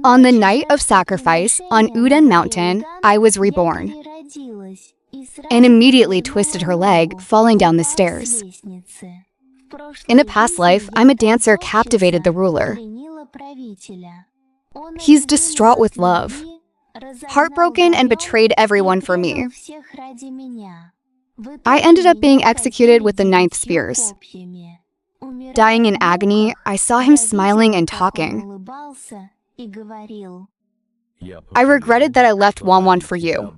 On the night of sacrifice on Uden Mountain, I was reborn, and immediately twisted her leg, falling down the stairs. In a past life, I'm a dancer captivated the ruler. He's distraught with love, heartbroken and betrayed everyone for me. I ended up being executed with the 9th spears. Dying in agony, I saw him smiling and talking. I regretted that I left Wanwan for you.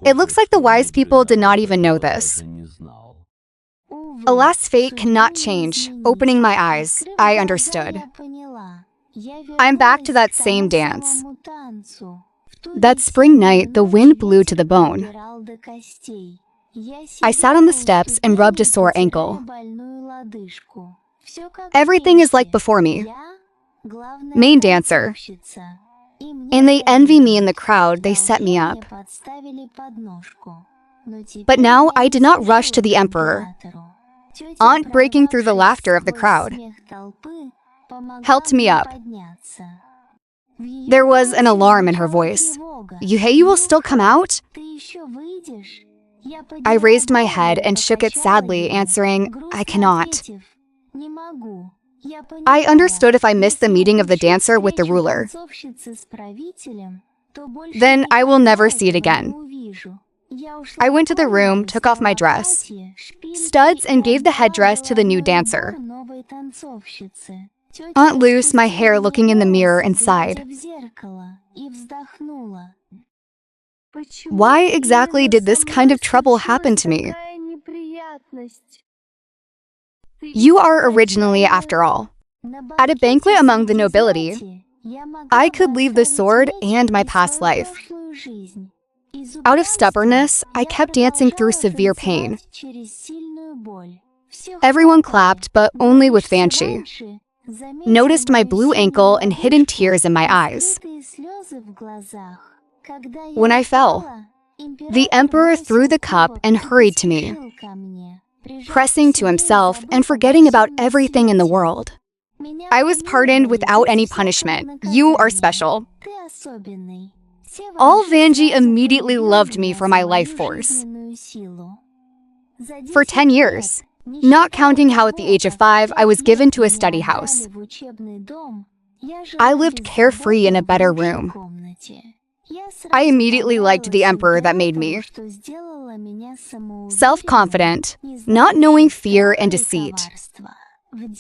It looks like the wise people did not even know this. Alas, fate cannot change. Opening my eyes, I understood. I'm back to that same dance. That spring night, the wind blew to the bone. I sat on the steps and rubbed a sore ankle. Everything is like before me. Main dancer. And they envy me in the crowd, they set me up. But now I did not rush to the emperor. Aunt, breaking through the laughter of the crowd, helped me up. There was an alarm in her voice. You will still come out? I raised my head and shook it sadly, answering, I cannot. I understood if I missed the meeting of the dancer with the ruler, then I will never see it again. I went to the room, took off my dress, studs, and gave the headdress to the new dancer. Aunt loosed my hair, looking in the mirror, and sighed. Why exactly did this kind of trouble happen to me? You are originally, after all. At a banquet among the nobility, I could leave the sword and my past life. Out of stubbornness, I kept dancing through severe pain. Everyone clapped, but only with Vanshi. Noticed my blue ankle and hidden tears in my eyes. When I fell, the emperor threw the cup and hurried to me, pressing to himself and forgetting about everything in the world. I was pardoned without any punishment. You are special. All Vanji immediately loved me for my life force. For 10 years, not counting how at the age of 5 I was given to a study house, I lived carefree in a better room. I immediately liked the emperor that made me. Self-confident, not knowing fear and deceit.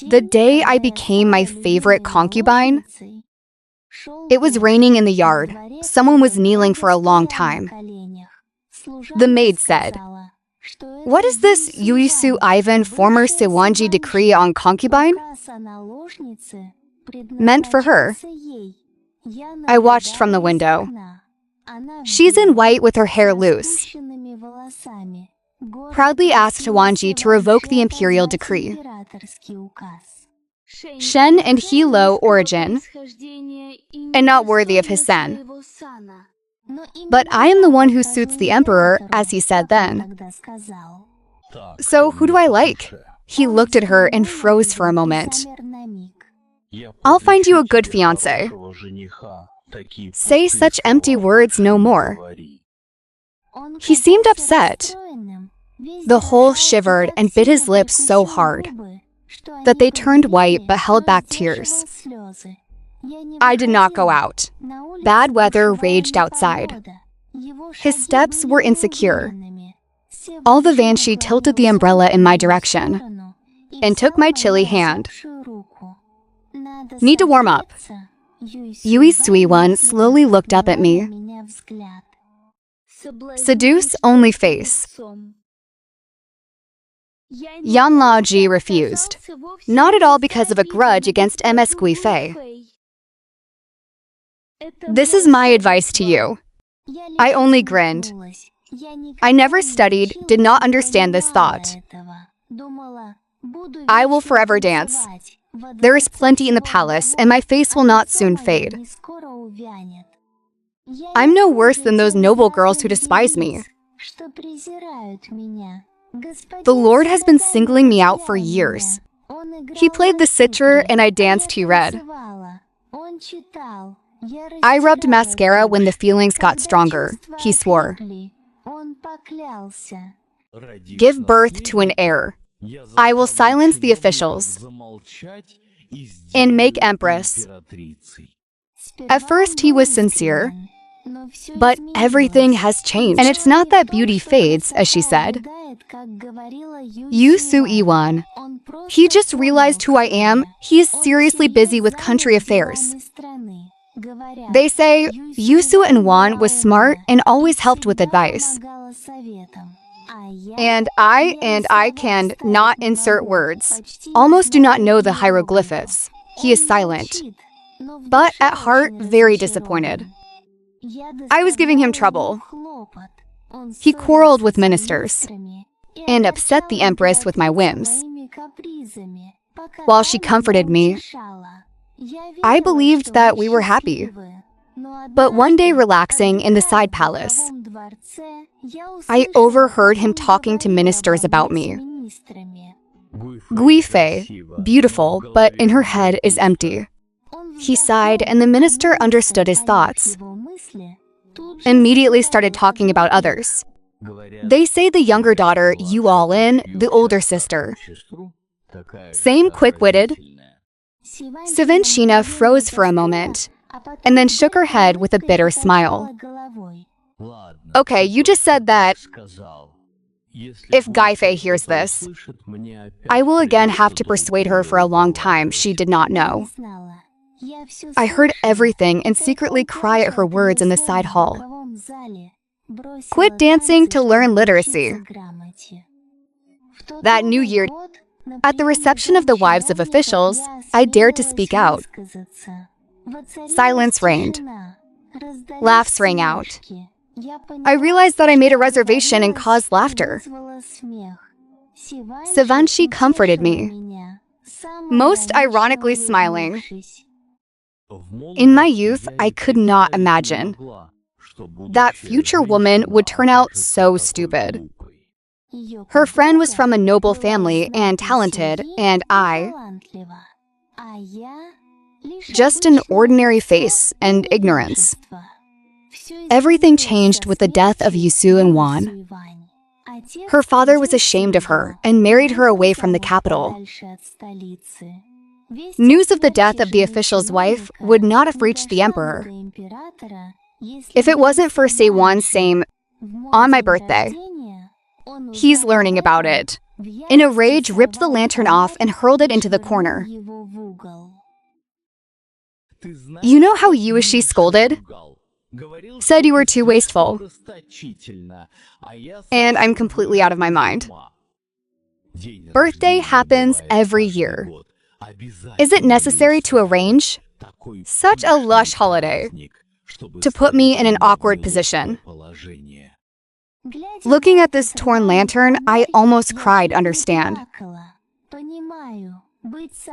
The day I became my favorite concubine, it was raining in the yard. Someone was kneeling for a long time. The maid said, "What is this Yuisu Ivan former Sewanji decree on concubine?" Meant for her. I watched from the window. She's in white with her hair loose. Proudly asked Wanji to revoke the imperial decree. Shen and Hilo origin, and not worthy of his sen. But I am the one who suits the emperor, as he said then. So who do I like? He looked at her and froze for a moment. I'll find you a good fiancé. Say such empty words no more. He seemed upset. The whole shivered and bit his lips so hard that they turned white but held back tears. I did not go out. Bad weather raged outside. His steps were insecure. All the Vanshi tilted the umbrella in my direction and took my chilly hand. Need to warm up. Yui Sui One slowly looked up at me. Seduce only face. Yan Lao Ji refused, not at all because of a grudge against MS Gui Fei. This is my advice to you. I only grinned. I never studied, did not understand this thought. I will forever dance. There is plenty in the palace, and my face will not soon fade. I'm no worse than those noble girls who despise me. The Lord has been singling me out for years. He played the sitar and I danced, he read. I rubbed mascara when the feelings got stronger, he swore. Give birth to an heir. I will silence the officials and make empress. At first he was sincere, but everything has changed. And it's not that beauty fades, as she said. Yusu Iwan. He just realized who I am. He is seriously busy with country affairs. They say Yusu and Wan was smart and always helped with advice. And I can not insert words. Almost do not know the hieroglyphs. He is silent, but at heart very disappointed. I was giving him trouble. He quarreled with ministers and upset the empress with my whims. While she comforted me, I believed that we were happy. But one day relaxing in the side palace, I overheard him talking to ministers about me. Guifei, beautiful, but in her head is empty. He sighed and the minister understood his thoughts. Immediately started talking about others. They say the younger daughter, you all in, the older sister. Same quick-witted. Savanchina froze for a moment, and then shook her head with a bitter smile. Okay, you just said that. If Guifei hears this, I will again have to persuade her for a long time she did not know. I heard everything and secretly cry at her words in the side hall. Quit dancing to learn literacy. That New Year, at the reception of the wives of officials, I dared to speak out. Silence reigned. Laughs rang out. I realized that I made a reservation and caused laughter. Savanchi comforted me, most ironically smiling. In my youth, I could not imagine that future woman would turn out so stupid. Her friend was from a noble family and talented, and I, just an ordinary face and ignorance. Everything changed with the death of Yusu and Wan. Her father was ashamed of her and married her away from the capital. News of the death of the official's wife would not have reached the emperor if it wasn't for Seiwan's saying, on my birthday. He's learning about it. In a rage, ripped the lantern off and hurled it into the corner. You know how Yuishi scolded? Said you were too wasteful. And I'm completely out of my mind. Birthday happens every year. Is it necessary to arrange such a lush holiday to put me in an awkward position? Looking at this torn lantern, I almost cried, understand.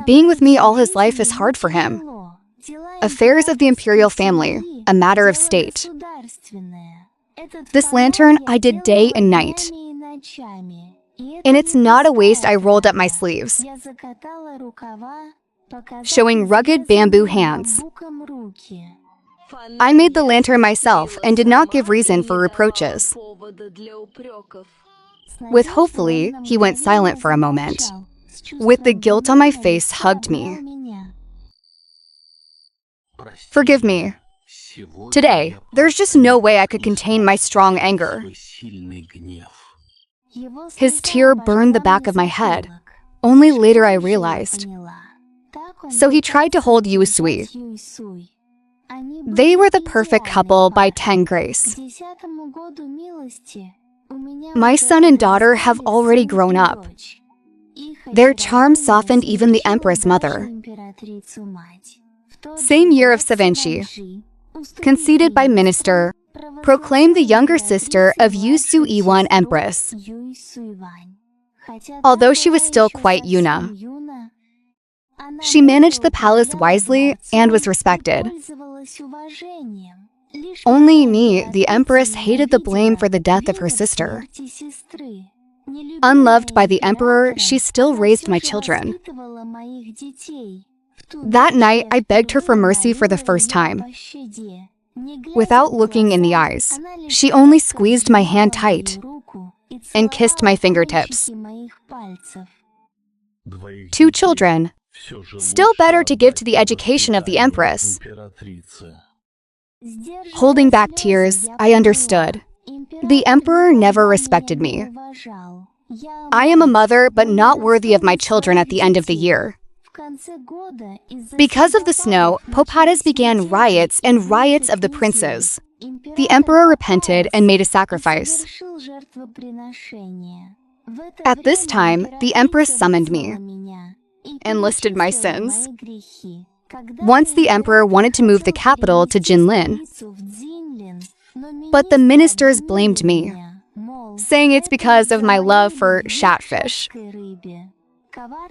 Being with me all his life is hard for him. Affairs of the imperial family, a matter of state. This lantern I did day and night. And it's not a waste I rolled up my sleeves, showing rugged bamboo hands. I made the lantern myself and did not give reason for reproaches. With hopefully, he went silent for a moment. With the guilt on my face, hugged me. Forgive me. Today, there's just no way I could contain my strong anger. His tear burned the back of my head. Only later I realized. So he tried to hold Yusui. They were the perfect couple by 10 grace. My son and daughter have already grown up. Their charm softened even the Empress mother. Same year of Savanchi, conceded by minister, proclaimed the younger sister of Yusu Iwan Empress, although she was still quite Yuna. She managed the palace wisely and was respected. Only me, the Empress, hated the blame for the death of her sister. Unloved by the emperor, she still raised my children. That night, I begged her for mercy for the first time. Without looking in the eyes, she only squeezed my hand tight and kissed my fingertips. 2 children. Still better to give to the education of the empress. Holding back tears, I understood. The emperor never respected me. I am a mother, but not worthy of my children at the end of the year. Because of the snow, Popadas began riots and riots of the princes. The emperor repented and made a sacrifice. At this time, the empress summoned me and listed my sins. Once the emperor wanted to move the capital to Jinlin, but the ministers blamed me, saying it's because of my love for shatfish.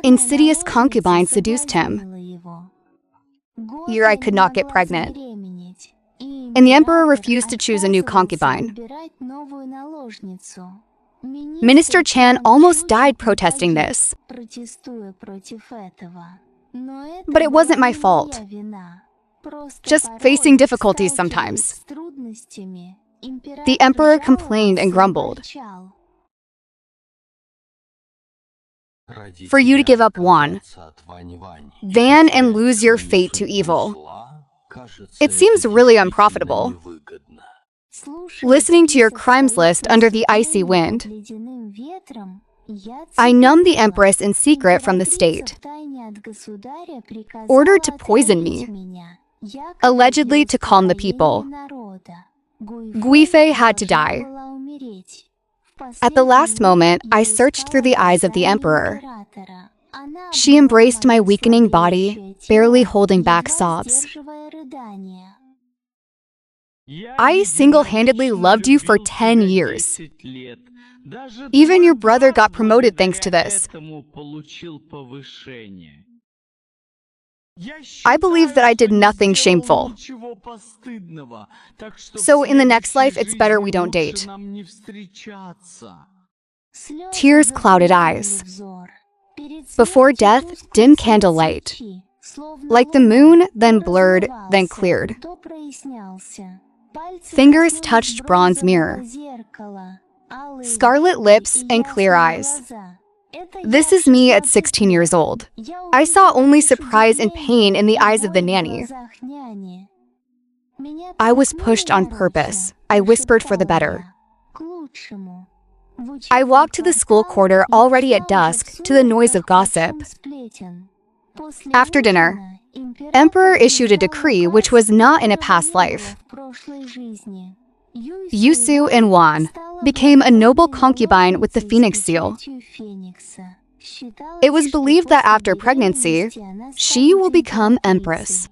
Insidious concubines seduced him. Here I could not get pregnant, and the emperor refused to choose a new concubine. Minister Chan almost died protesting this. But it wasn't my fault. Just facing difficulties sometimes. The emperor complained and grumbled. For you to give up Wan, Van, and lose your fate to evil. It seems really unprofitable. Listening to your crimes list under the icy wind. I numbed the empress in secret from the state. Ordered to poison me. Allegedly to calm the people. Guifei had to die. At the last moment, I searched through the eyes of the emperor. She embraced my weakening body, barely holding back sobs. I single-handedly loved you for 10 years. Even your brother got promoted thanks to this. I believe that I did nothing shameful. So in the next life, it's better we don't date. Tears clouded eyes. Before death, dim candlelight. Like the moon, then blurred, then cleared. Fingers touched bronze mirror. Scarlet lips and clear eyes. This is me at 16 years old. I saw only surprise and pain in the eyes of the nanny. I was pushed on purpose. I whispered for the better. I walked to the school quarter already at dusk to the noise of gossip. After dinner, Emperor issued a decree which was not in a past life. Yusu and Wan became a noble concubine with the phoenix seal. It was believed that after pregnancy, she will become empress.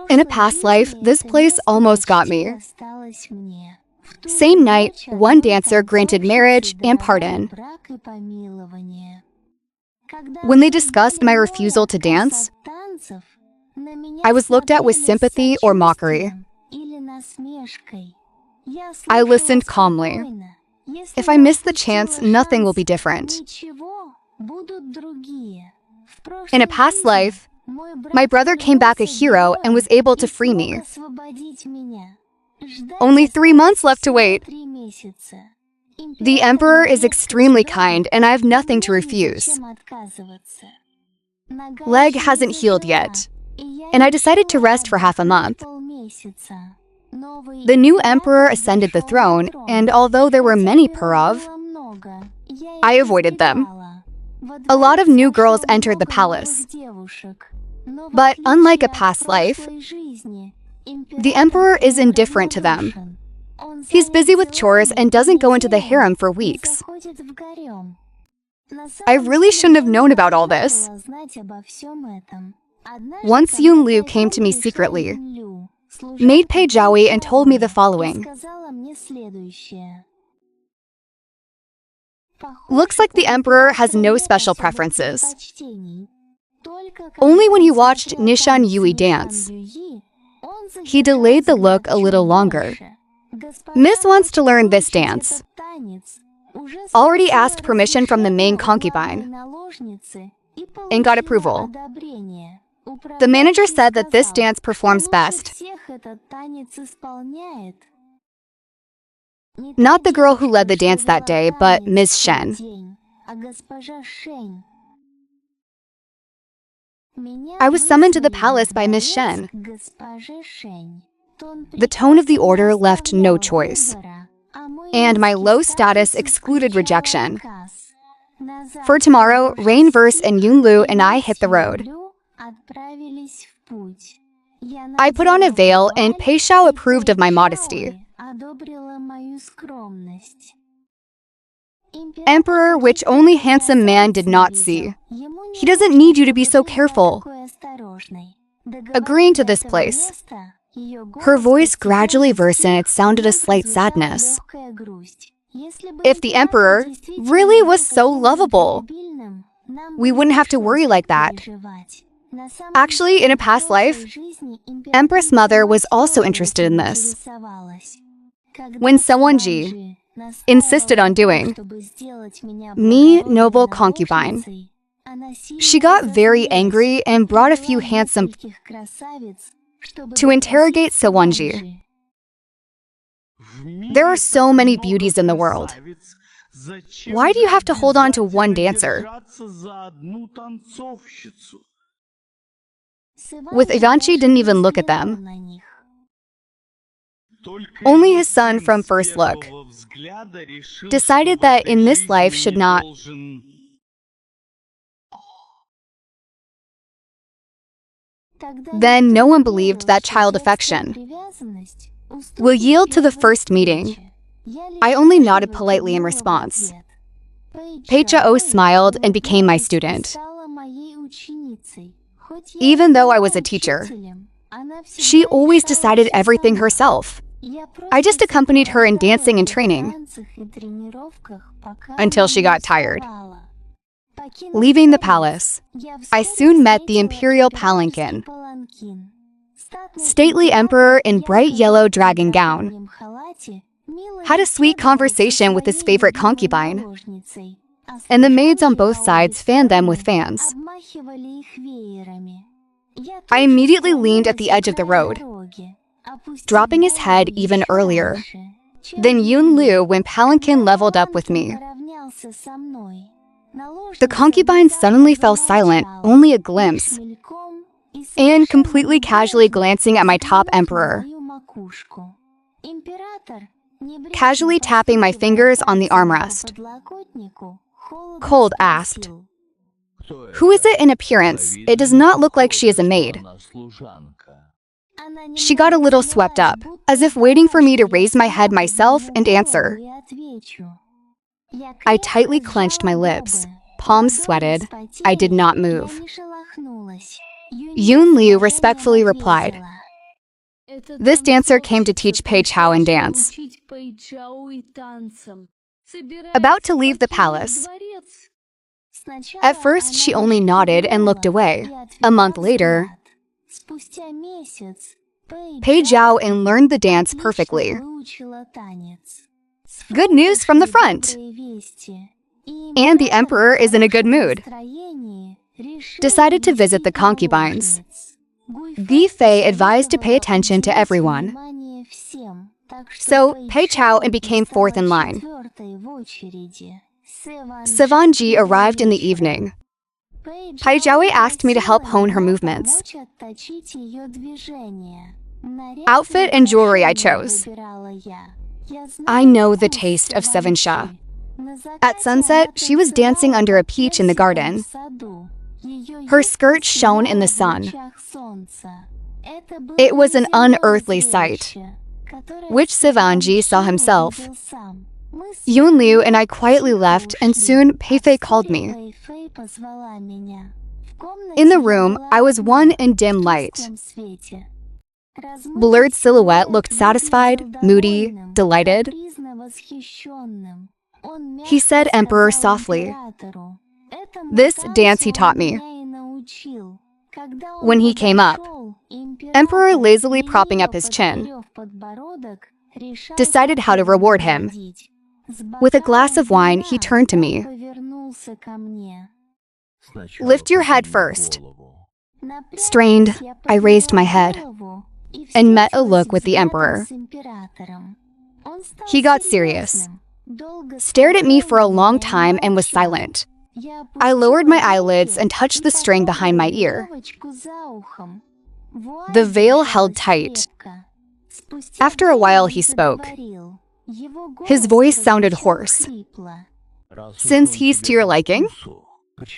In a past life, this place almost got me. Same night, one dancer granted marriage and pardon. When they discussed my refusal to dance, I was looked at with sympathy or mockery. I listened calmly. If I miss the chance, nothing will be different. In a past life, my brother came back a hero and was able to free me. Only 3 months left to wait. The emperor is extremely kind, and I have nothing to refuse. Leg hasn't healed yet, and I decided to rest for half a month. The new emperor ascended the throne, and although there were many Purov, I avoided them. A lot of new girls entered the palace. But unlike a past life, the emperor is indifferent to them. He's busy with chores and doesn't go into the harem for weeks. I really shouldn't have known about all this. Once Yun Liu came to me secretly, made Pei Jiaoyi, and told me the following. Looks like the emperor has no special preferences. Only when he watched Nishan Yui dance. He delayed the look a little longer. Miss wants to learn this dance. already asked permission from the main concubine and got approval. The manager said that this dance performs best. Not the girl who led the dance that day, but Ms. Shen. I was summoned to the palace by Ms. Shen. The tone of the order left no choice, and my low status excluded rejection. For tomorrow, Rainverse and Yunlu and I hit the road. I put on a veil, and Pei Xiao approved of my modesty. Emperor, which only handsome man did not see. He doesn't need you to be so careful. Agreeing to this place. Her voice gradually versed and it sounded a slight sadness. If the emperor really was so lovable, we wouldn't have to worry like that. Actually, in a past life, Empress Mother was also interested in this. When Sewonji insisted on doing me noble concubine, she got very angry and brought a few handsome to interrogate Sewonji. There are so many beauties in the world. Why do you have to hold on to one dancer? With Ivanchi didn't even look at them. Only his son from first look decided that in this life should not. Then no one believed that child affection will yield to the first meeting. I only nodded politely in response. Pei Xiao smiled and became my student. Even though I was a teacher, she always decided everything herself. I just accompanied her in dancing and training until she got tired. Leaving the palace, I soon met the imperial palanquin. Stately emperor in bright yellow dragon gown had a sweet conversation with his favorite concubine, and the maids on both sides fanned them with fans. I immediately leaned at the edge of the road, dropping his head even earlier than Yunlu when palanquin leveled up with me. The concubine suddenly fell silent, only a glimpse, and completely casually glancing at my top emperor. Casually tapping my fingers on the armrest. Cold asked, "Who is it in appearance? It does not look like she is a maid." She got a little swept up, as if waiting for me to raise my head myself and answer. I tightly clenched my lips. Palms sweated. I did not move. Yun Liu respectfully replied, "This dancer came to teach Pei Xiao and dance." About to leave the palace. At first, she only nodded and looked away. A month later, Pei Zhao and learned the dance perfectly. Good news from the front. And the emperor is in a good mood. Decided to visit the concubines. Gui Fei advised to pay attention to everyone. So Pei Xiao and became fourth in line. Sewonji arrived in the evening. Pai Jiaowei asked me to help hone her movements. Outfit and jewelry I chose. I know the taste of Seven Sha. At sunset, she was dancing under a peach in the garden. Her skirt shone in the sun. It was an unearthly sight, which Sewonji saw himself. Yun Liu and I quietly left, and soon Pei Fei called me. In the room, I was one in dim light. Blurred silhouette looked satisfied, moody, delighted. He said Emperor softly. This dance he taught me. When he came up, Emperor lazily propping up his chin, decided how to reward him. With a glass of wine, he turned to me. Lift your head first. Strained, I raised my head and met a look with the emperor. He got serious, stared at me for a long time and was silent. I lowered my eyelids and touched the string behind my ear. The veil held tight. After a while, he spoke. His voice sounded hoarse. Since he's to your liking,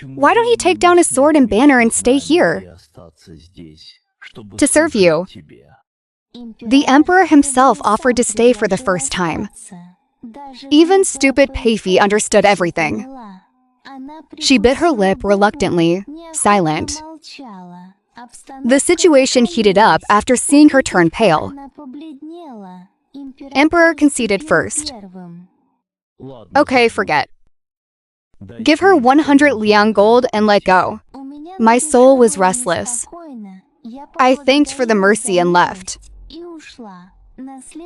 why don't he take down his sword and banner and stay here? To serve you. The emperor himself offered to stay for the first time. Even stupid Peifi understood everything. She bit her lip reluctantly, silent. The situation heated up after seeing her turn pale. Emperor conceded first. Okay, forget. Give her 100 liang gold and let go. My soul was restless. I thanked for the mercy and left.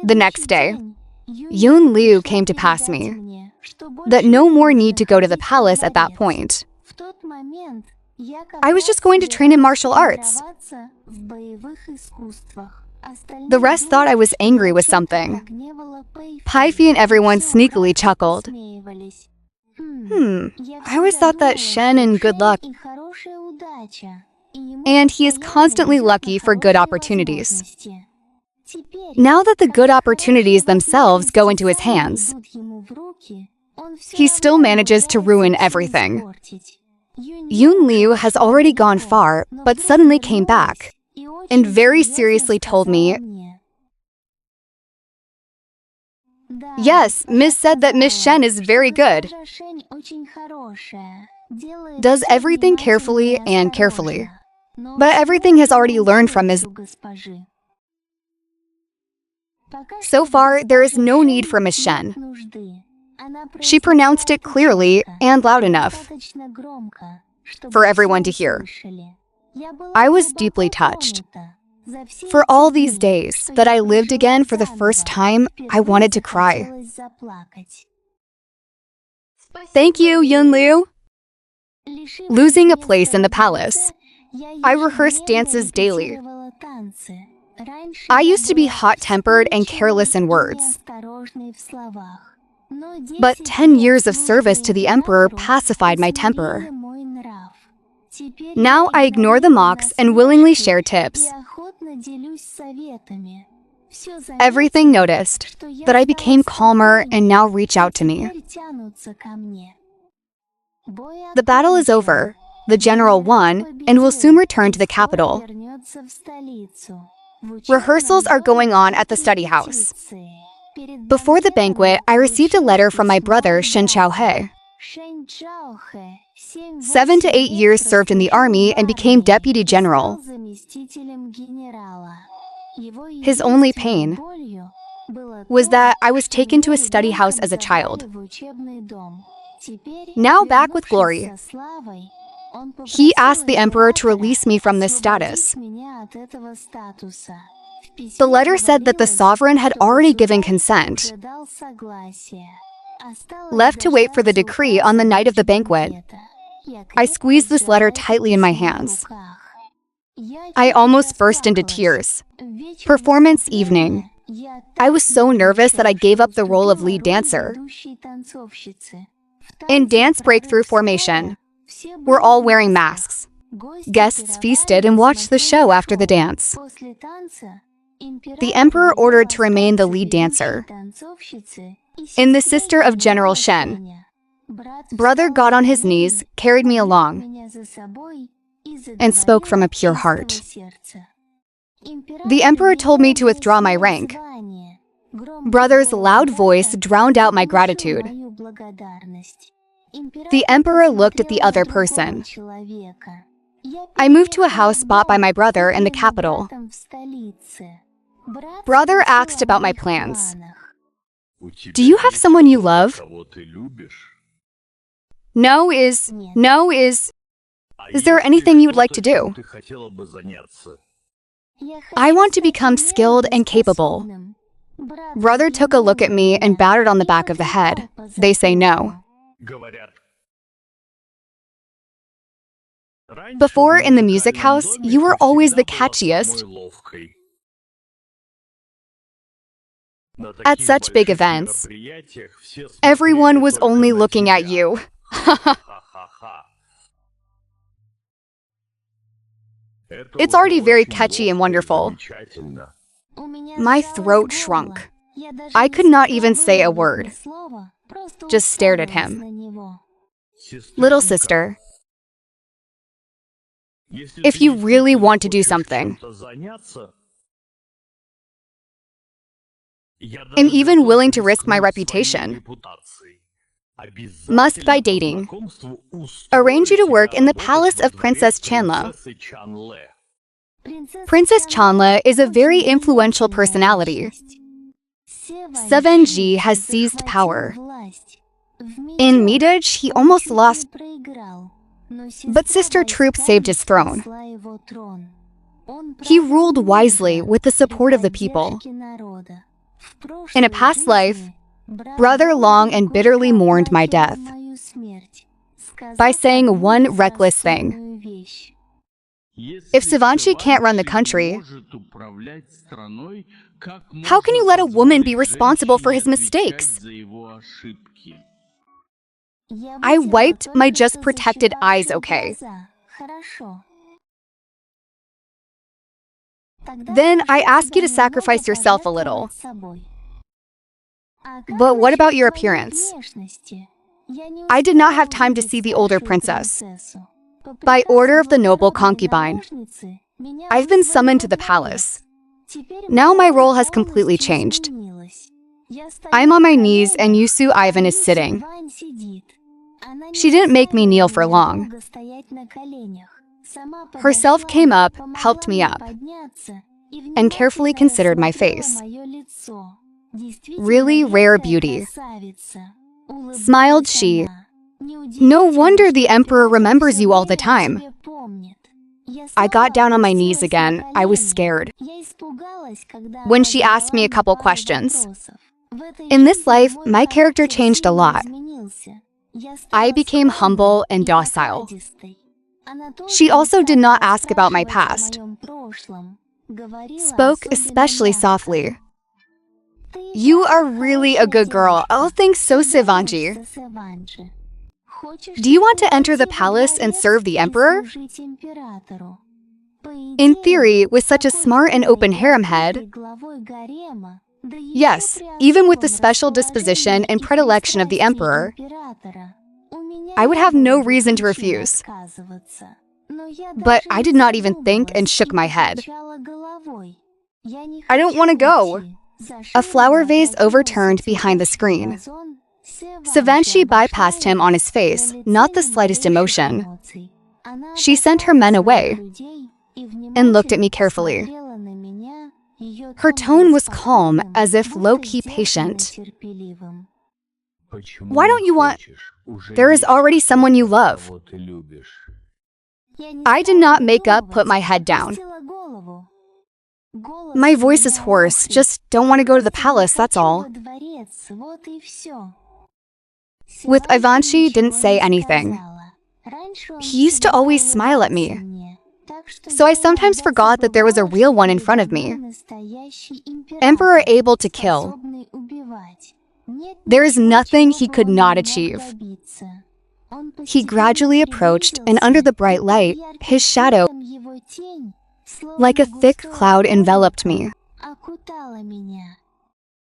The next day, Yun Liu came to pass me. That no more need to go to the palace at that point. I was just going to train in martial arts. The rest thought I was angry with something. Paifi and everyone sneakily chuckled. I always thought that Shen and good luck. And he is constantly lucky for good opportunities. Now that the good opportunities themselves go into his hands, he still manages to ruin everything. Yun Liu has already gone far, but suddenly came back, and very seriously told me, yes, Miss said that Miss Shen is very good. Does everything carefully and carefully. But everything has already learned from his... So far, there is no need for Miss Shen. She pronounced it clearly and loud enough for everyone to hear. I was deeply touched. For all these days that I lived again for the first time, I wanted to cry. Thank you, Yun Liu. Losing a place in the palace. I rehearsed dances daily. I used to be hot-tempered and careless in words. But 10 years of service to the emperor pacified my temper. Now I ignore the mocks and willingly share tips. Everything noticed that I became calmer and now reach out to me. The battle is over. The general won and will soon return to the capital. Rehearsals are going on at the study house. Before the banquet, I received a letter from my brother, Shen Xiaohe. 7 to 8 years served in the army and became deputy general. His only pain was that I was taken to a study house as a child. Now back with glory, he asked the emperor to release me from this status. The letter said that the sovereign had already given consent, left to wait for the decree on the night of the banquet. I squeezed this letter tightly in my hands. I almost burst into tears. Performance evening. I was so nervous that I gave up the role of lead dancer. In dance breakthrough formation, we're all wearing masks. Guests feasted and watched the show after the dance. The emperor ordered to remain the lead dancer. In the sister of General Shen, brother got on his knees, carried me along, and spoke from a pure heart. The emperor told me to withdraw my rank. Brother's loud voice drowned out my gratitude. The emperor looked at the other person. I moved to a house bought by my brother in the capital. Brother asked about my plans. Do you have someone you love? No is... Is there anything you would like to do? I want to become skilled and capable. Brother took a look at me and battered on the back of the head. They say no. Before, in the music house, you were always the catchiest. At such big events, everyone was only looking at you. It's already very catchy and wonderful. My throat shrunk. I could not even say a word. Just stared at him. Little sister, if you really want to do something, I'm even willing to risk my reputation. Must by dating. Arrange you to work in the palace of Princess Chanla. Princess Chanla is a very influential personality. Savanji has seized power. In Midaj, he almost lost, but Sister Troop saved his throne. He ruled wisely with the support of the people. In a past life, Brother long and bitterly mourned my death by saying one reckless thing. If Savanji can't run the country, how can you let a woman be responsible for his mistakes? I wiped my just protected eyes, okay? Then I ask you to sacrifice yourself a little. But what about your appearance? I did not have time to see the older princess. By order of the noble concubine, I've been summoned to the palace. Now my role has completely changed. I'm on my knees and Yusu Ivan is sitting. She didn't make me kneel for long. Herself came up, helped me up, and carefully considered my face. Really rare beauty. Smiled she. No wonder the emperor remembers you all the time. I got down on my knees again. I was scared. When she asked me a couple questions. In this life, my character changed a lot. I became humble and docile. She also did not ask about my past. Spoke especially softly. You are really a good girl. Oh, thanks so, Savanji. Do you want to enter the palace and serve the emperor? In theory, with such a smart and open harem head, yes, even with the special disposition and predilection of the emperor, I would have no reason to refuse. But I did not even think and shook my head. I don't want to go. A flower vase overturned behind the screen. Savanji bypassed him on his face, not the slightest emotion. She sent her men away and looked at me carefully. Her tone was calm, as if low-key patient. Why don't you want... There is already someone you love. I did not make up, put my head down. My voice is hoarse, just don't want to go to the palace, that's all. With Ivanchi, didn't say anything. He used to always smile at me. So I sometimes forgot that there was a real one in front of me. Emperor able to kill. There is nothing he could not achieve. He gradually approached, and under the bright light, his shadow, like a thick cloud, enveloped me.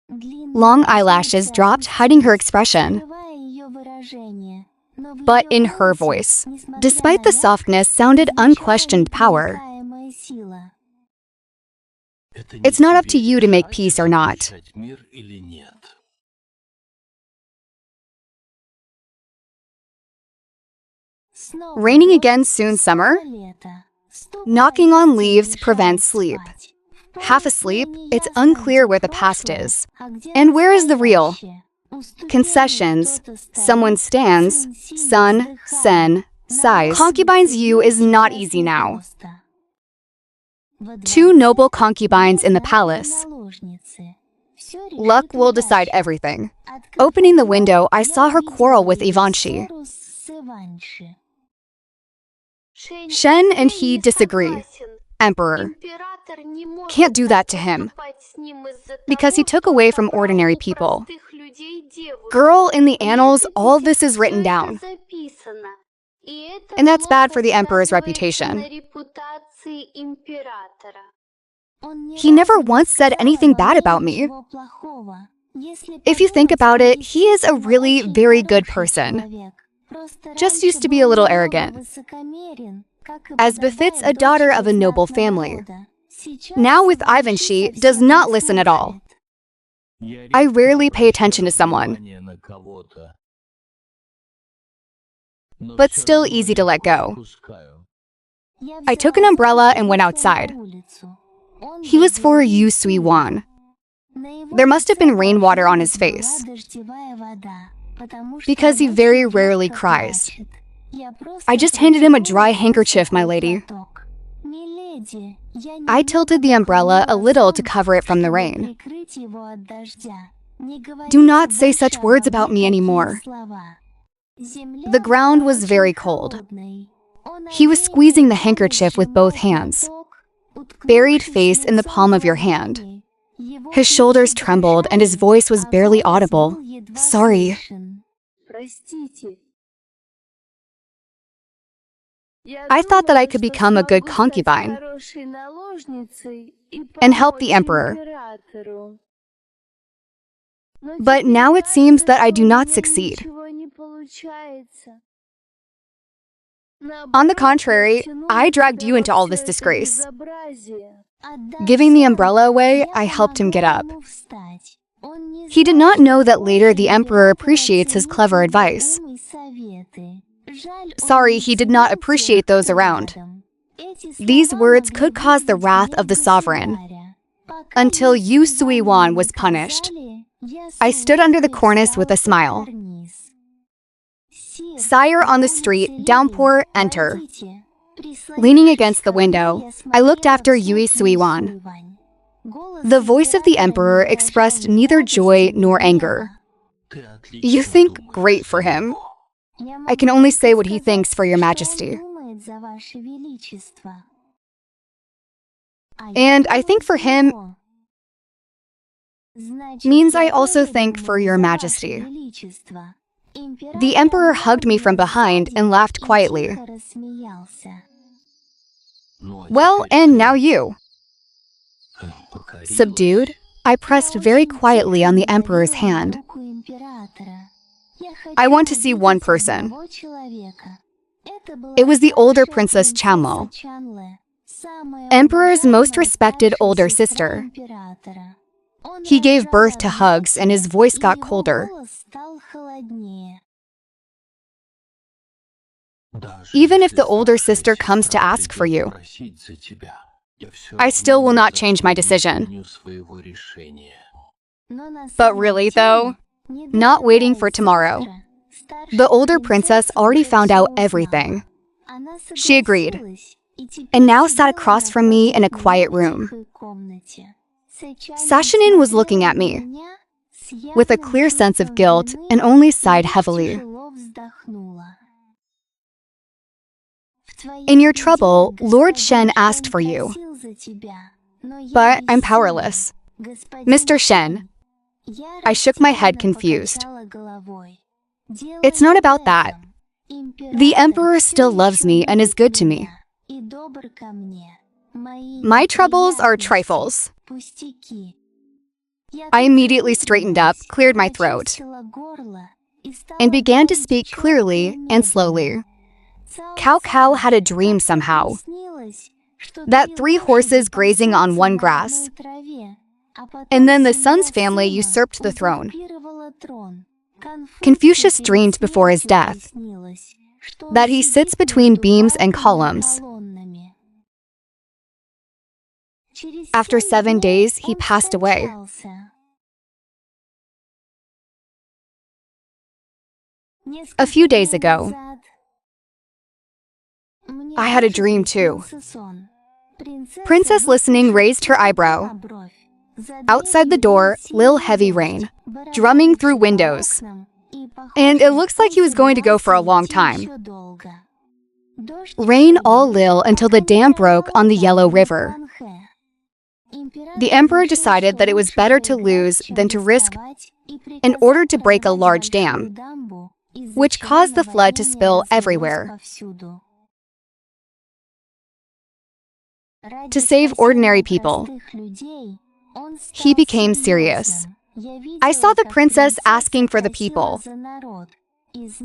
Long eyelashes dropped, hiding her expression. But in her voice, despite the softness, sounded unquestioned power. It's not up to you to make peace or not. Raining again soon, summer? Knocking on leaves prevents sleep. Half asleep, it's unclear where the past is. And where is the real? Concessions. Someone stands. Sun, sen, sighs. Concubine's you is not easy now. Two noble concubines in the palace. Luck will decide everything. Opening the window, I saw her quarrel with Ivanshi. Shen and he disagree. Emperor. Can't do that to him, because he took away from ordinary people. Girl, in the annals, all this is written down. And that's bad for the emperor's reputation. He never once said anything bad about me. If you think about it, he is a really very good person. Just used to be a little arrogant, as befits a daughter of a noble family. Now with Ivanshi, does not listen at all. I rarely pay attention to someone, but still easy to let go. I took an umbrella and went outside. He was for Yu Sui Wan. There must have been rainwater on his face, because he very rarely cries. I just handed him a dry handkerchief, my lady. I tilted the umbrella a little to cover it from the rain. Do not say such words about me anymore. The ground was very cold. He was squeezing the handkerchief with both hands. Buried face in the palm of your hand. His shoulders trembled and his voice was barely audible. Sorry. I thought that I could become a good concubine and help the emperor. But now it seems that I do not succeed. On the contrary, I dragged you into all this disgrace. Giving the umbrella away, I helped him get up. He did not know that later the emperor appreciates his clever advice. Sorry, he did not appreciate those around. These words could cause the wrath of the sovereign. Until Yu Sui Wan was punished. I stood under the cornice with a smile. Sire on the street, downpour, enter. Leaning against the window, I looked after Yu Sui Wan. The voice of the emperor expressed neither joy nor anger. You think great for him. I can only say what he thinks, for your majesty. And I think for him means I also think for your majesty. The emperor hugged me from behind and laughed quietly. Well, and now you. Subdued, I pressed very quietly on the emperor's hand. I want to see one person. It was the older Princess Chanlo, Emperor's most respected older sister. He gave birth to hugs and his voice got colder. Even if the older sister comes to ask for you, I still will not change my decision. But really though, not waiting for tomorrow. The older princess already found out everything. She agreed, and now sat across from me in a quiet room. Sashinin was looking at me with a clear sense of guilt and only sighed heavily. In your trouble, Lord Shen asked for you, but I'm powerless. Mr. Shen, I shook my head confused. It's not about that. The emperor still loves me and is good to me. My troubles are trifles. I immediately straightened up, cleared my throat, and began to speak clearly and slowly. Cao Cao had a dream somehow, that 3 horses grazing on one grass, and then the Sun's family usurped the throne. Confucius dreamed before his death that he sits between beams and columns. After 7 days, he passed away. A few days ago, I had a dream too. Princess listening raised her eyebrow. Outside the door, lil heavy rain, drumming through windows. And it looks like he was going to go for a long time. Rain all lil until the dam broke on the Yellow River. The emperor decided that it was better to lose than to risk and ordered to break a large dam, which caused the flood to spill everywhere. To save ordinary people, he became serious. I saw the princess asking for the people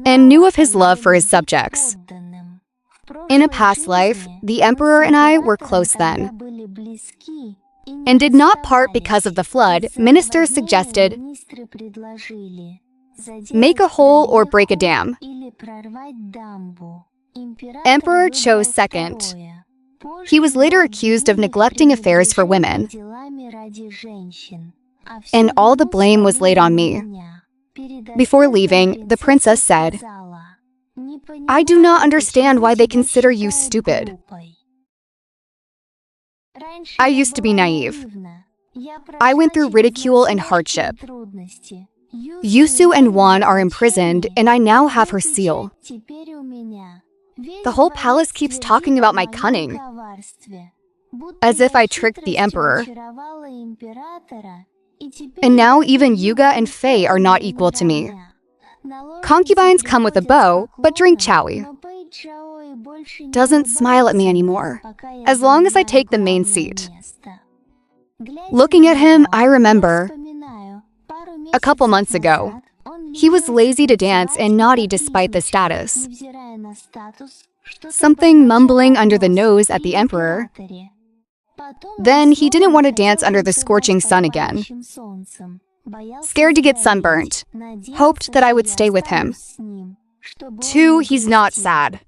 and knew of his love for his subjects. In a past life, the emperor and I were close then, and did not part because of the flood. Ministers suggested, make a hole or break a dam. Emperor chose second. He was later accused of neglecting affairs for women, and all the blame was laid on me. Before leaving, the princess said, I do not understand why they consider you stupid. I used to be naive. I went through ridicule and hardship. Yusu and Wan are imprisoned, and I now have her seal. The whole palace keeps talking about my cunning, as if I tricked the emperor. And now even Yuga and Faye are not equal to me. Concubines come with a bow, but drink chowie. Doesn't smile at me anymore, as long as I take the main seat. Looking at him, I remember, a couple months ago, he was lazy to dance and naughty despite the status. Something mumbling under the nose at the emperor. Then he didn't want to dance under the scorching sun again. Scared to get sunburnt. Hoped that I would stay with him. 2, he's not sad.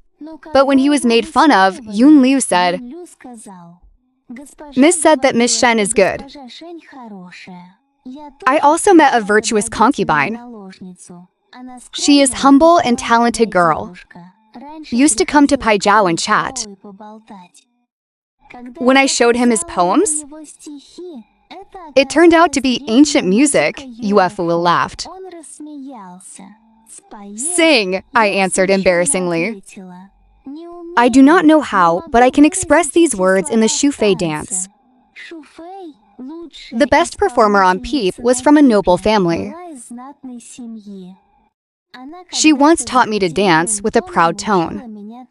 But when he was made fun of, Yun Liu said, Miss said that Miss Shen is good. I also met a virtuous concubine. She is humble and talented girl. Used to come to Paijiao and chat. When I showed him his poems, it turned out to be ancient music, Yuefu laughed. Sing, I answered embarrassingly. I do not know how, but I can express these words in the Shufei dance. The best performer on Peep was from a noble family. She once taught me to dance with a proud tone.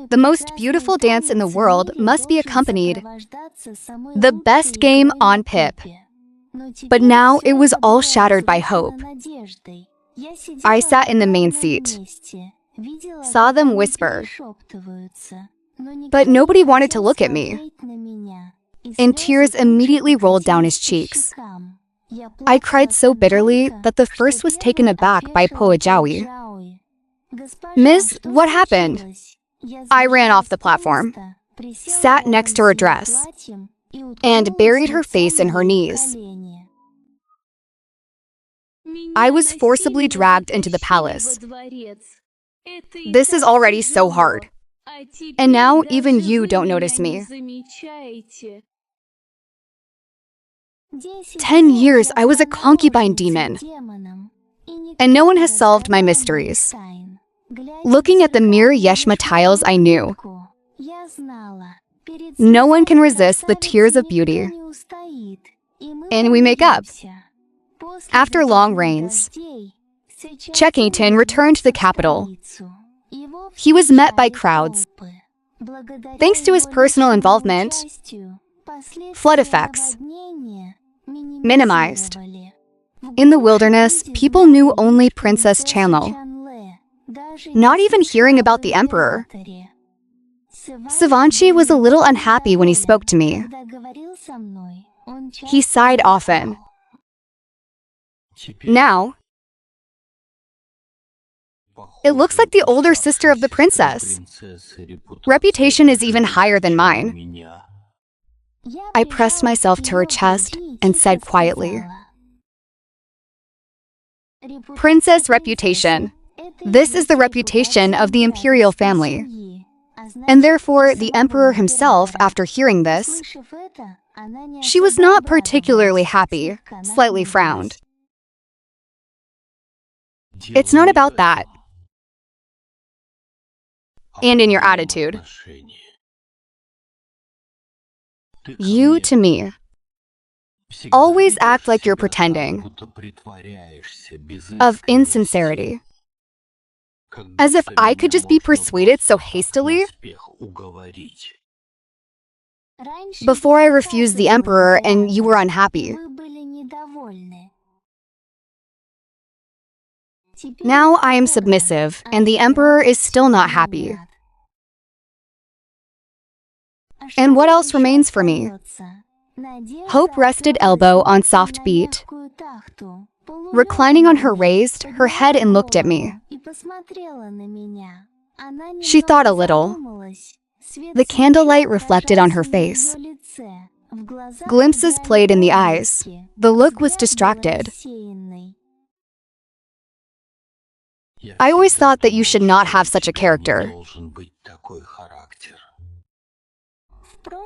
The most beautiful dance in the world must be accompanied the best game on Pip. But now it was all shattered by hope. I sat in the main seat, saw them whisper, but nobody wanted to look at me, and tears immediately rolled down his cheeks. I cried so bitterly that the first was taken aback by Po Ajawi. Miss, what happened? I ran off the platform, sat next to her dress, and buried her face in her knees. I was forcibly dragged into the palace. This is already so hard. And now even you don't notice me. 10 years I was a concubine demon, and no one has solved my mysteries. Looking at the mirror Yeshma tiles, I knew. No one can resist the tears of beauty. And we make up. After long rains, Chekington returned to the capital. He was met by crowds. Thanks to his personal involvement, flood effects minimized. In the wilderness, people knew only Princess Chanlo, not even hearing about the emperor. Savanchi was a little unhappy when he spoke to me. He sighed often. Now, it looks like the older sister of the princess. Reputation is even higher than mine. I pressed myself to her chest and said quietly, Princess reputation. This is the reputation of the imperial family. And therefore, the emperor himself, after hearing this, she was not particularly happy, slightly frowned. It's not about that. And in your attitude. You, to me, always act like you're pretending, of insincerity. As if I could just be persuaded so hastily? Before I refused the emperor and you were unhappy. Now I am submissive and the emperor is still not happy. And what else remains for me? Hope rested elbow on soft beat, reclining on her raised her head and looked at me. She thought a little. The candlelight reflected on her face. Glimpses played in the eyes. The look was distracted. I always thought that you should not have such a character.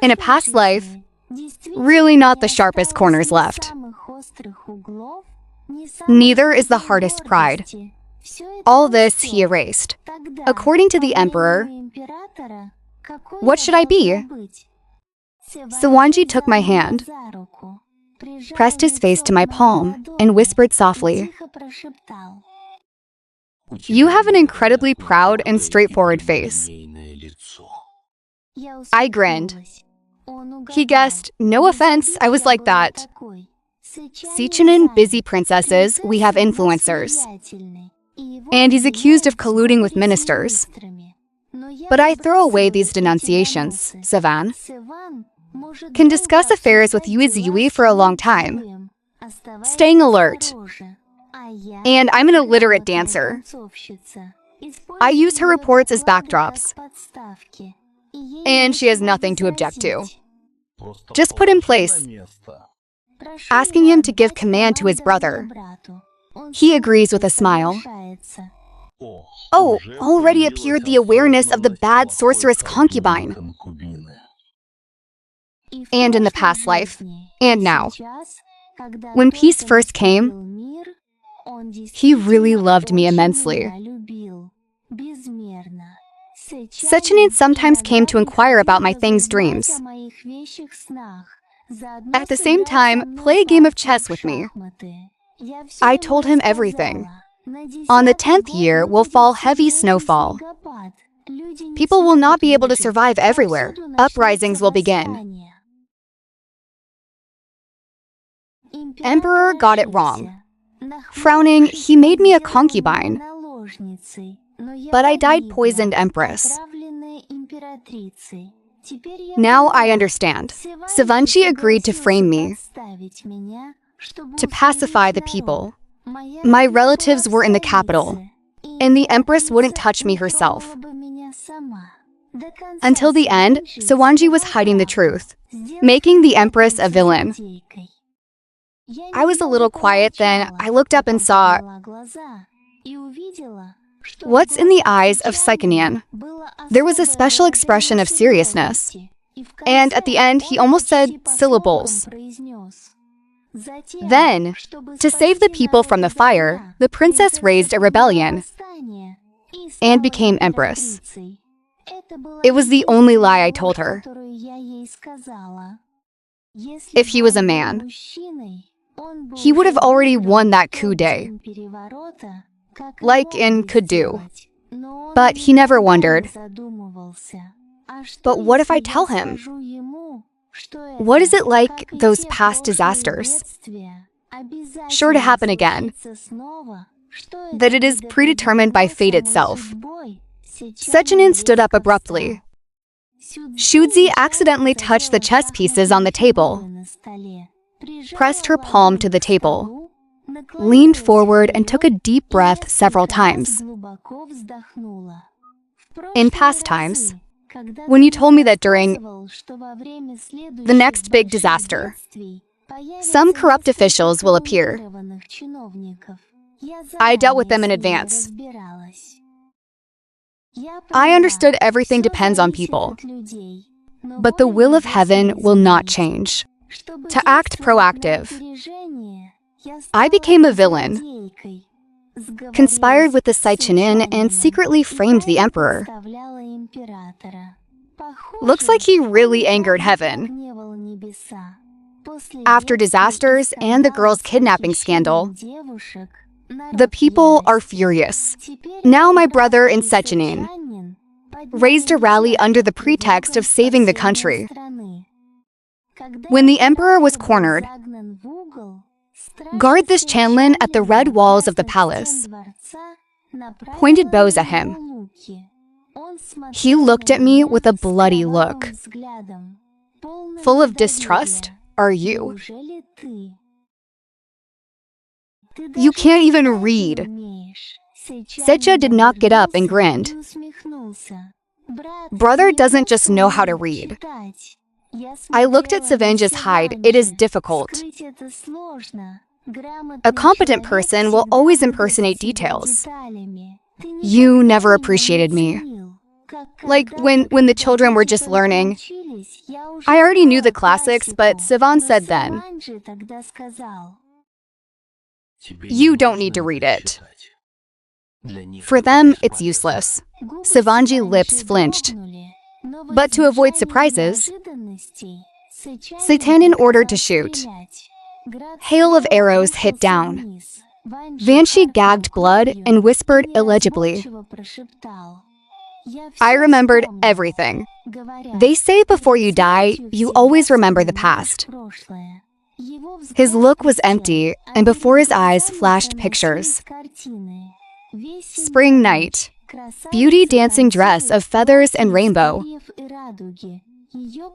In a past life, really not the sharpest corners left. Neither is the hardest pride. All this he erased. According to the emperor, what should I be? Sawanji took my hand, pressed his face to my palm, and whispered softly, "You have an incredibly proud and straightforward face." I grinned. He guessed, no offense, I was like that. Sechinin busy princesses, we have influencers. And he's accused of colluding with ministers. But I throw away these denunciations, Sivan. Can discuss affairs with Yui for a long time. Staying alert. And I'm an illiterate dancer. I use her reports as backdrops. And she has nothing to object to. Just put in place. Asking him to give command to his brother. He agrees with a smile. Oh, already appeared the awareness of the bad sorceress concubine. And in the past life, and now. When peace first came, he really loved me immensely. Sechinin sometimes came to inquire about my things' dreams. At the same time, play a game of chess with me. I told him everything. On the 10th year will fall heavy snowfall. People will not be able to survive everywhere. Uprisings will begin. Emperor got it wrong. Frowning, he made me a concubine. But I died poisoned empress. Now I understand. Savanchi agreed to frame me, to pacify the people. My relatives were in the capital, and the empress wouldn't touch me herself. Until the end, Sawanji was hiding the truth, making the empress a villain. I was a little quiet then. I looked up and saw what's in the eyes of Sechinin. There was a special expression of seriousness. And at the end, he almost said syllables. Then, to save the people from the fire, the princess raised a rebellion and became empress. It was the only lie I told her. If he was a man, he would have already won that coup day, like in could do. But he never wondered. But what if I tell him? What is it like those past disasters? Sure to happen again. That it is predetermined by fate itself. Sechinin stood up abruptly. Shuzi accidentally touched the chess pieces on the table, pressed her palm to the table, leaned forward and took a deep breath several times. In past times, when you told me that during the next big disaster, some corrupt officials will appear, I dealt with them in advance. I understood everything depends on people, but the will of heaven will not change. To act proactive, I became a villain, conspired with the Saichinin and secretly framed the emperor. Looks like he really angered heaven. After disasters and the girl's kidnapping scandal, the people are furious. Now my brother in Saichinin raised a rally under the pretext of saving the country. When the emperor was cornered, guard this Chanlin at the red walls of the palace, pointed bows at him. He looked at me with a bloody look. Full of distrust, are you? You can't even read. Secha did not get up and grinned. Brother doesn't just know how to read. I looked at Savange's hide. It is difficult. A competent person will always impersonate details. You never appreciated me. Like when the children were just learning. I already knew the classics, but Savan said then, you don't need to read it. For them, it's useless. Savanji's lips flinched. But to avoid surprises, Saitanin ordered to shoot. Hail of arrows hit down. Vanshi gagged blood and whispered illegibly. I remembered everything. They say before you die, you always remember the past. His look was empty, and before his eyes flashed pictures. Spring night. Beauty dancing dress of feathers and rainbow.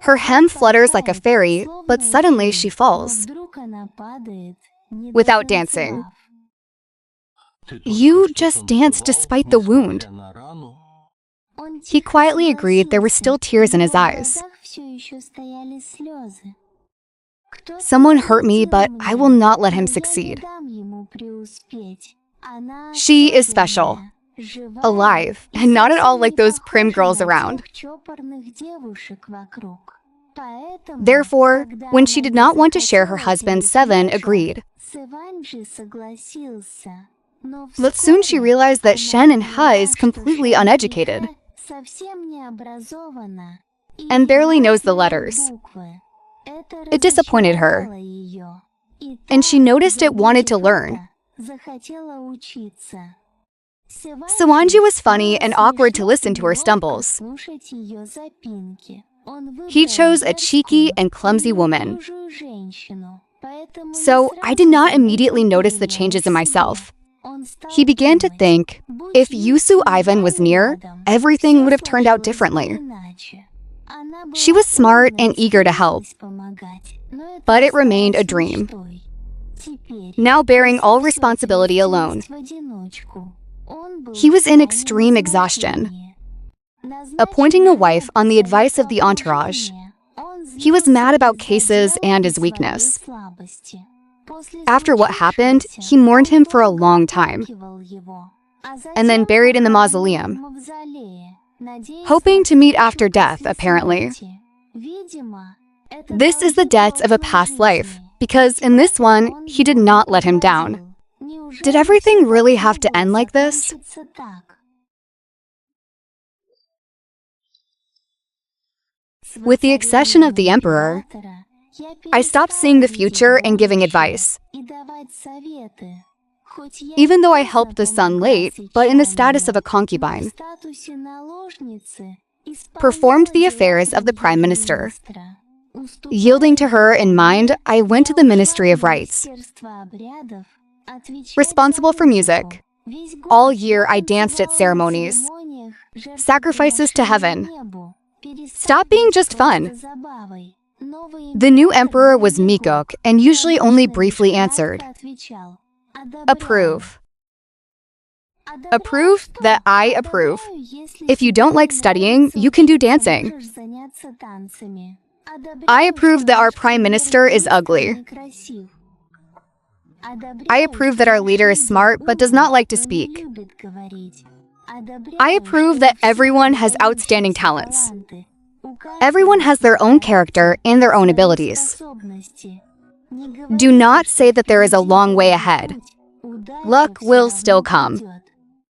Her hem flutters like a fairy, but suddenly she falls. Without dancing. You just danced despite the wound. He quietly agreed there were still tears in his eyes. Someone hurt me, but I will not let him succeed. She is special, alive, and not at all like those prim girls around. Therefore, when she did not want to share her husband, Sevan agreed. But soon she realized that Shen and He is completely uneducated and barely knows the letters. It disappointed her, and she noticed it wanted to learn. Sawanji was funny and awkward to listen to her stumbles. He chose a cheeky and clumsy woman. So I did not immediately notice the changes in myself. He began to think, if Yusu Ivan was near, everything would have turned out differently. She was smart and eager to help, but it remained a dream. Now bearing all responsibility alone, he was in extreme exhaustion. Appointing a wife on the advice of the entourage, he was mad about cases and his weakness. After what happened, he mourned him for a long time, and then buried in the mausoleum, hoping to meet after death, apparently. This is the debts of a past life, because in this one, he did not let him down. Did everything really have to end like this? With the accession of the emperor, I stopped seeing the future and giving advice. Even though I helped the son late, but in the status of a concubine, performed the affairs of the prime minister. Yielding to her in mind, I went to the Ministry of Rites. Responsible for music. All year I danced at ceremonies. Sacrifices to heaven. Stop being just fun. The new emperor was Mikok and usually only briefly answered. Approve. Approve that I approve. If you don't like studying, you can do dancing. I approve that our prime minister is ugly. I approve that our leader is smart but does not like to speak. I approve that everyone has outstanding talents. Everyone has their own character and their own abilities. Do not say that there is a long way ahead. Luck will still come.